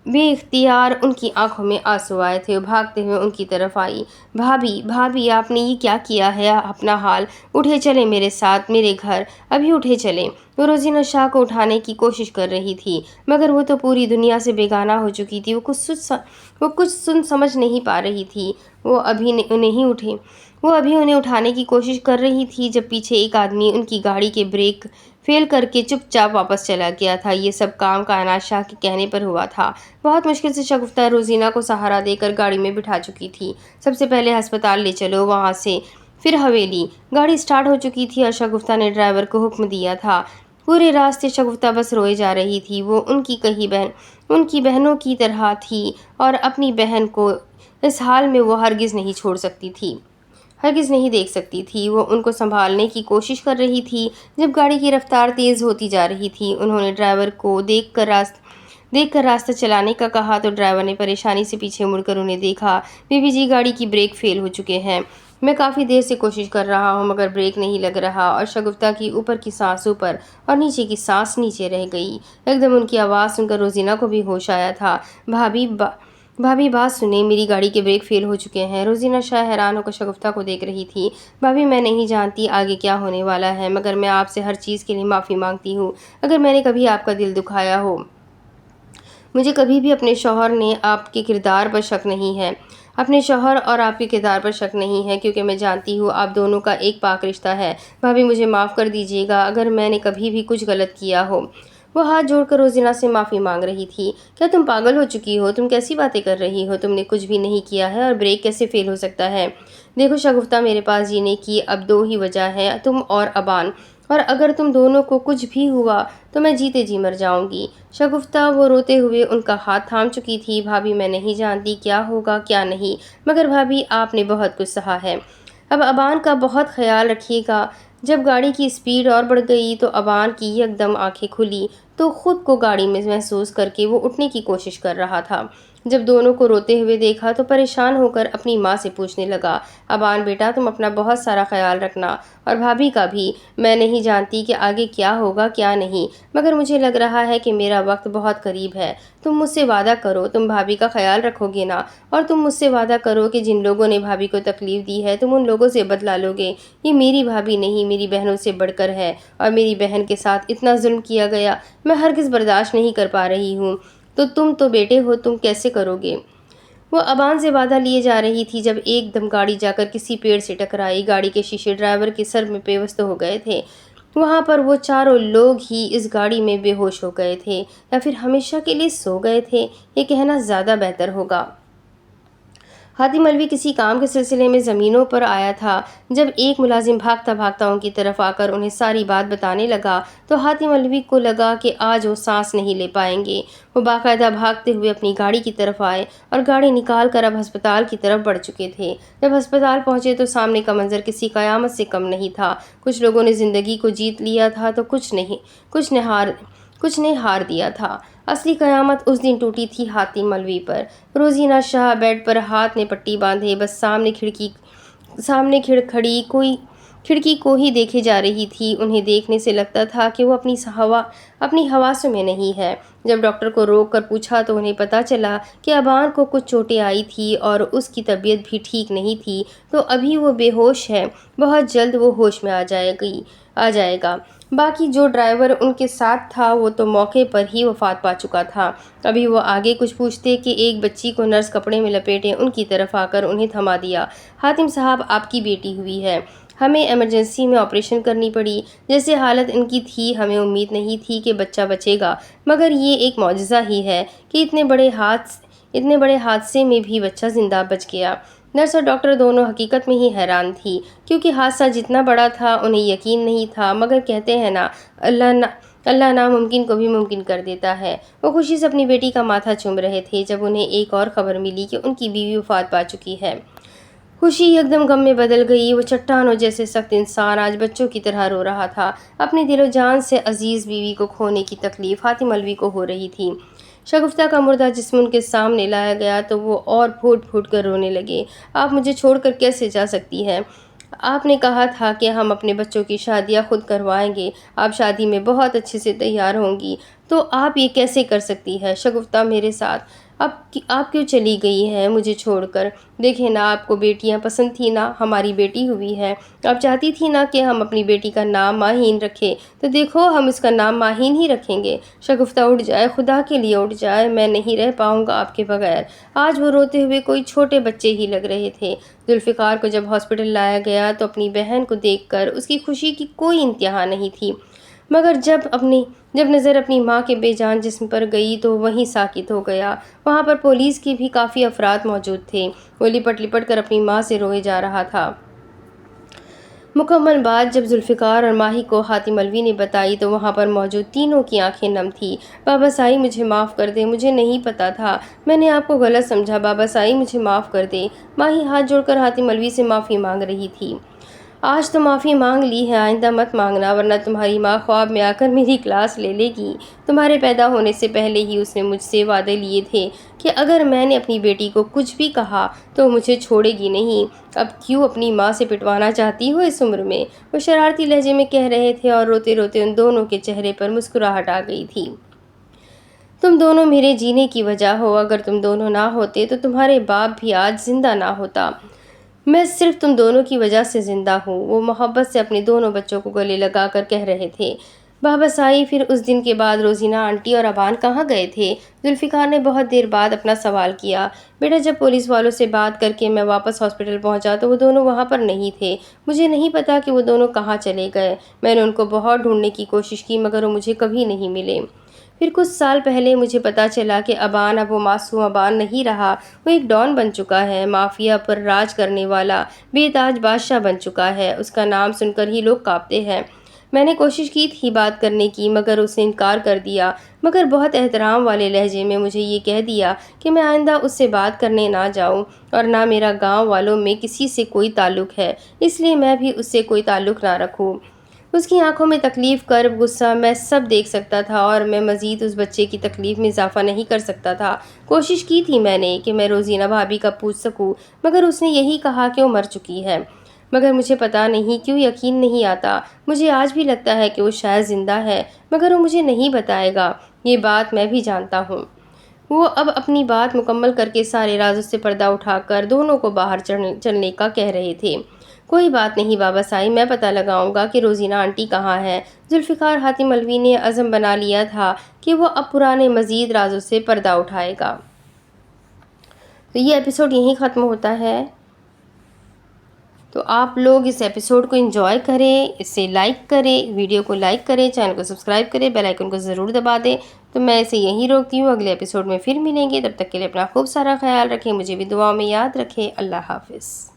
بے اختیار ان کی آنکھوں میں آنسو آئے تھے۔ وہ بھاگتے ہوئے ان کی طرف آئی۔ بھابھی آپ نے یہ کیا کیا ہے؟ اپنا حال، اٹھے چلیں میرے ساتھ میرے گھر، ابھی اٹھے چلیں۔ وہ روزینہ شاہ کو اٹھانے کی کوشش کر رہی تھی، مگر وہ تو پوری دنیا سے بیگانہ ہو چکی تھی۔ وہ کچھ سن سمجھ نہیں پا رہی تھی۔ وہ ابھی انہیں اٹھانے کی کوشش کر رہی تھی جب پیچھے ایک آدمی ان کی گاڑی کے بریک فیل کر کے چپ چاپ واپس چلا گیا تھا۔ یہ سب کام کائنات شاہ کے کہنے پر ہوا تھا۔ بہت مشکل سے شگفتہ روزینہ کو سہارا دے کر گاڑی میں بٹھا چکی تھی۔ سب سے پہلے ہسپتال لے چلو، وہاں سے پھر حویلی۔ گاڑی سٹارٹ ہو چکی تھی اور شگفتہ نے ڈرائیور کو حکم دیا تھا۔ پورے راستے شگفتہ بس روئے جا رہی تھی۔ وہ ان کی بہنوں کی طرح تھی، اور اپنی بہن کو اس حال میں وہ ہرگز نہیں چھوڑ سکتی تھی، ہرگز نہیں دیکھ سکتی تھی۔ وہ ان کو سنبھالنے کی کوشش کر رہی تھی۔ جب گاڑی کی رفتار تیز ہوتی جا رہی تھی، انہوں نے ڈرائیور کو دیکھ کر راستہ چلانے کا کہا تو ڈرائیور نے پریشانی سے پیچھے مڑ کر انہیں دیکھا۔ بی جی گاڑی کی بریک فیل ہو چکے ہیں، میں کافی دیر سے کوشش کر رہا ہوں مگر بریک نہیں لگ رہا۔ اور شگفتہ کی اوپر کی سانس اوپر اور نیچے کی سانس نیچے رہ گئی۔ ایک دم ان کی آواز سن کر روزینہ کو بھی ہوش آیا تھا۔ بھابھی بات سنیں، میری گاڑی کے بریک فیل ہو چکے ہیں۔ روزینہ شاہ حیران ہو کر شگفتہ کو دیکھ رہی تھی۔ بھابھی میں نہیں جانتی آگے کیا ہونے والا ہے، مگر میں آپ سے ہر چیز کے لیے معافی مانگتی ہوں اگر میں نے کبھی آپ کا دل دکھایا ہو۔ مجھے کبھی بھی اپنے شوہر نے آپ کے کردار پر شک نہیں ہے، اپنے شوہر اور آپ کے کردار پر شک نہیں ہے، کیونکہ میں جانتی ہوں آپ دونوں کا ایک پاک رشتہ ہے۔ بھابھی مجھے معاف کر دیجیے گا اگر میں نے کبھی بھی کچھ غلط کیا ہو۔ وہ ہاتھ جوڑ کر روزینہ سے معافی مانگ رہی تھی۔ کیا تم پاگل ہو چکی ہو؟ تم کیسی باتیں کر رہی ہو؟ تم نے کچھ بھی نہیں کیا ہے اور بریک کیسے فیل ہو سکتا ہے؟ دیکھو شگفتہ، میرے پاس جینے کی اب دو ہی وجہ ہے، تم اور ابان، اور اگر تم دونوں کو کچھ بھی ہوا تو میں جیتے جی مر جاؤں گی۔ شگفتہ وہ روتے ہوئے ان کا ہاتھ تھام چکی تھی۔ بھابھی میں نہیں جانتی کیا ہوگا کیا نہیں، مگر بھابھی آپ نے بہت کچھ سہا ہے، اب ابان کا بہت خیال رکھیے گا۔ جب گاڑی کی سپیڈ اور بڑھ گئی تو ابان کی یک دم آنکھیں کھلی تو خود کو گاڑی میں محسوس کر کے وہ اٹھنے کی کوشش کر رہا تھا۔ جب دونوں کو روتے ہوئے دیکھا تو پریشان ہو کر اپنی ماں سے پوچھنے لگا، ابان بیٹا تم اپنا بہت سارا خیال رکھنا، اور بھابھی کا بھی۔ میں نہیں جانتی کہ آگے کیا ہوگا کیا نہیں، مگر مجھے لگ رہا ہے کہ میرا وقت بہت قریب ہے۔ تم مجھ سے وعدہ کرو تم بھابھی کا خیال رکھو گے نا، اور تم مجھ سے وعدہ کرو کہ جن لوگوں نے بھابھی کو تکلیف دی ہے تم ان لوگوں سے بدلہ لو گے۔ یہ میری بھابھی نہیں، میری بہنوں سے بڑھ کر ہے، اور میری بہن کے ساتھ اتنا ظلم کیا گیا میں ہرگز برداشت نہیں کر پا رہی ہوں۔ تو تم تو بیٹے ہو، تم کیسے کرو گے؟ وہ ابان سے وعدہ لیے جا رہی تھی جب ایک دم گاڑی جا کر کسی پیڑ سے ٹکرائی۔ گاڑی کے شیشے ڈرائیور کے سر میں پیوست ہو گئے تھے۔ وہاں پر وہ چاروں لوگ ہی اس گاڑی میں بے ہوش ہو گئے تھے، یا پھر ہمیشہ کے لیے سو گئے تھے، یہ کہنا زیادہ بہتر ہوگا۔ حاتم علوی کسی کام کے سلسلے میں زمینوں پر آیا تھا۔ جب ایک ملازم بھاگتا بھاگتا ان کی طرف آ کر انہیں ساری بات بتانے لگا تو حاتم علوی کو لگا کہ آج وہ سانس نہیں لے پائیں گے۔ وہ باقاعدہ بھاگتے ہوئے اپنی گاڑی کی طرف آئے اور گاڑی نکال کر اب ہسپتال کی طرف بڑھ چکے تھے۔ جب ہسپتال پہنچے تو سامنے کا منظر کسی قیامت سے کم نہیں تھا۔ کچھ لوگوں نے زندگی کو جیت لیا تھا تو کچھ نے ہار دیا تھا۔ اصلی قیامت اس دن ٹوٹی تھی حاتم علوی پر۔ روزینہ شاہ بیڈ پر ہاتھ میں پٹی باندھے بس سامنے کھڑکی کو ہی دیکھے جا رہی تھی۔ انہیں دیکھنے سے لگتا تھا کہ وہ اپنی حواسوں میں نہیں ہے۔ جب ڈاکٹر کو روک کر پوچھا تو انہیں پتہ چلا کہ ابان کو کچھ چوٹیں آئی تھی اور اس کی طبیعت بھی ٹھیک نہیں تھی، تو ابھی وہ بے ہوش ہے، بہت جلد وہ ہوش میں آ جائے گا۔ باقی جو ڈرائیور ان کے ساتھ تھا وہ تو موقع پر ہی وفات پا چکا تھا۔ ابھی وہ آگے کچھ پوچھتے کہ ایک بچی کو نرس کپڑے میں لپیٹے ان کی طرف آ کر انہیں تھما دیا۔ حاتم صاحب آپ کی بیٹی ہوئی ہے، ہمیں ایمرجنسی میں آپریشن کرنی پڑی۔ جیسے حالت ان کی تھی ہمیں امید نہیں تھی کہ بچہ بچے گا، مگر یہ ایک معجزہ ہی ہے کہ اتنے بڑے حادثے میں بھی بچہ زندہ بچ گیا۔ نرس اور ڈاکٹر دونوں حقیقت میں ہی حیران تھی، کیونکہ حادثہ جتنا بڑا تھا انہیں یقین نہیں تھا، مگر کہتے ہیں نا اللہ ناممکن کو بھی ممکن کر دیتا ہے۔ وہ خوشی سے اپنی بیٹی کا ماتھا چوم رہے تھے جب انہیں ایک اور خبر ملی کہ ان کی بیوی وفات پا چکی ہے۔ خوشی یکدم غم میں بدل گئی۔ وہ چٹانوں جیسے سخت انسان آج بچوں کی طرح رو رہا تھا۔ اپنی دل و جان سے عزیز بیوی کو کھونے کی تکلیف حاتم علوی کو ہو رہی تھی۔ شگفتہ کا مردہ جسم ان کے سامنے لایا گیا تو وہ اور پھوٹ پھوٹ کر رونے لگے۔ آپ مجھے چھوڑ کر کیسے جا سکتی ہیں؟ آپ نے کہا تھا کہ ہم اپنے بچوں کی شادیاں خود کروائیں گے، آپ شادی میں بہت اچھے سے تیار ہوں گی، تو آپ یہ کیسے کر سکتی ہے؟ شگفتہ میرے ساتھ آپ کیوں چلی گئی ہیں مجھے چھوڑ کر؟ دیکھیں نا، آپ کو بیٹیاں پسند تھی نا، ہماری بیٹی ہوئی ہے، آپ چاہتی تھی نا کہ ہم اپنی بیٹی کا نام ماہین رکھیں، تو دیکھو ہم اس کا نام ماہین ہی رکھیں گے۔ شگفتہ اٹھ جائے، خدا کے لیے اٹھ جائے، میں نہیں رہ پاؤں گا آپ کے بغیر۔ آج وہ روتے ہوئے کوئی چھوٹے بچے ہی لگ رہے تھے۔ ذوالفقار کو جب ہاسپٹل لایا گیا تو اپنی بہن کو دیکھ کر اس کی خوشی کی کوئی انتہا نہیں تھی، مگر جب نظر اپنی ماں کے بے جان جسم پر گئی تو وہیں ساکت ہو گیا۔ وہاں پر پولیس کے بھی کافی افراد موجود تھے۔ وہ لپٹ کر اپنی ماں سے روئے جا رہا تھا۔ مکمل بات جب ذوالفقار اور ماہی کو حاتم علوی نے بتائی تو وہاں پر موجود تینوں کی آنکھیں نم تھیں۔ بابا سائی مجھے معاف کر دے، مجھے نہیں پتا تھا، میں نے آپ کو غلط سمجھا، بابا سائی مجھے معاف کر دے۔ ماہی ہاتھ جوڑ کر حاتم علوی سے معافی مانگ رہی تھی۔ آج تو معافی مانگ لی ہے، آئندہ مت مانگنا، ورنہ تمہاری ماں خواب میں آ کر میری کلاس لے لے گی۔ تمہارے پیدا ہونے سے پہلے ہی اس نے مجھ سے وعدے لیے تھے کہ اگر میں نے اپنی بیٹی کو کچھ بھی کہا تو مجھے چھوڑے گی نہیں۔ اب کیوں اپنی ماں سے پٹوانا چاہتی ہو اس عمر میں؟ وہ شرارتی لہجے میں کہہ رہے تھے اور روتے روتے ان دونوں کے چہرے پر مسکراہٹ آ گئی تھی۔ تم دونوں میرے جینے کی وجہ ہو، اگر تم دونوں نہ ہوتے تو تمہارے باپ بھی آج زندہ نہ ہوتا۔ میں صرف تم دونوں کی وجہ سے زندہ ہوں، وہ محبت سے اپنے دونوں بچوں کو گلے لگا کر کہہ رہے تھے۔ بابا سائی، پھر اس دن کے بعد روزینہ آنٹی اور ابان کہاں گئے تھے؟ ذوالفقار نے بہت دیر بعد اپنا سوال کیا۔ بیٹا، جب پولیس والوں سے بات کر کے میں واپس ہاسپٹل پہنچا تو وہ دونوں وہاں پر نہیں تھے۔ مجھے نہیں پتا کہ وہ دونوں کہاں چلے گئے۔ میں نے ان کو بہت ڈھونڈنے کی کوشش کی مگر وہ مجھے کبھی نہیں ملے۔ پھر کچھ سال پہلے مجھے پتا چلا کہ ابان اب وہ معصوم ابان نہیں رہا، وہ ایک ڈان بن چکا ہے، مافیا پر راج کرنے والا بے تاج بادشاہ بن چکا ہے۔ اس کا نام سن کر ہی لوگ کانپتے ہیں۔ میں نے کوشش کی تھی بات کرنے کی مگر اس نے انکار کر دیا، مگر بہت احترام والے لہجے میں مجھے یہ کہہ دیا کہ میں آئندہ اس سے بات کرنے نہ جاؤں، اور نہ میرا گاؤں والوں میں کسی سے کوئی تعلق ہے، اس لیے میں بھی اس سے کوئی تعلق نہ رکھوں۔ اس کی آنکھوں میں تکلیف، کرب، غصہ میں سب دیکھ سکتا تھا، اور میں مزید اس بچے کی تکلیف میں اضافہ نہیں کر سکتا تھا۔ کوشش کی تھی میں نے کہ میں روزینہ بھابھی کا پوچھ سکوں، مگر اس نے یہی کہا کہ وہ مر چکی ہے۔ مگر مجھے پتہ نہیں کیوں یقین نہیں آتا۔ مجھے آج بھی لگتا ہے کہ وہ شاید زندہ ہے، مگر وہ مجھے نہیں بتائے گا۔ یہ بات میں بھی جانتا ہوں۔ وہ اب اپنی بات مکمل کر کے سارے رازوں سے پردہ اٹھا کر دونوں کو باہر چلنے کا کہہ رہے تھے۔ کوئی بات نہیں بابا سائی، میں پتہ لگاؤں گا کہ روزینہ آنٹی کہاں ہے۔ ذوالفقار حاتم علوی نے عزم بنا لیا تھا کہ وہ اب پرانے مزید رازوں سے پردہ اٹھائے گا۔ تو یہ ایپیسوڈ یہیں ختم ہوتا ہے۔ تو آپ لوگ اس ایپیسوڈ کو انجوائے کریں، اسے لائک کریں، ویڈیو کو لائک کریں، چینل کو سبسکرائب کریں، بیل آئیکن کو ضرور دبا دیں۔ تو میں اسے یہیں روکتی ہوں، اگلے ایپیسوڈ میں پھر ملیں گے۔ تب تک کے لیے اپنا خوب سارا خیال رکھیں، مجھے بھی دعاؤں میں یاد رکھیں۔ اللہ حافظ۔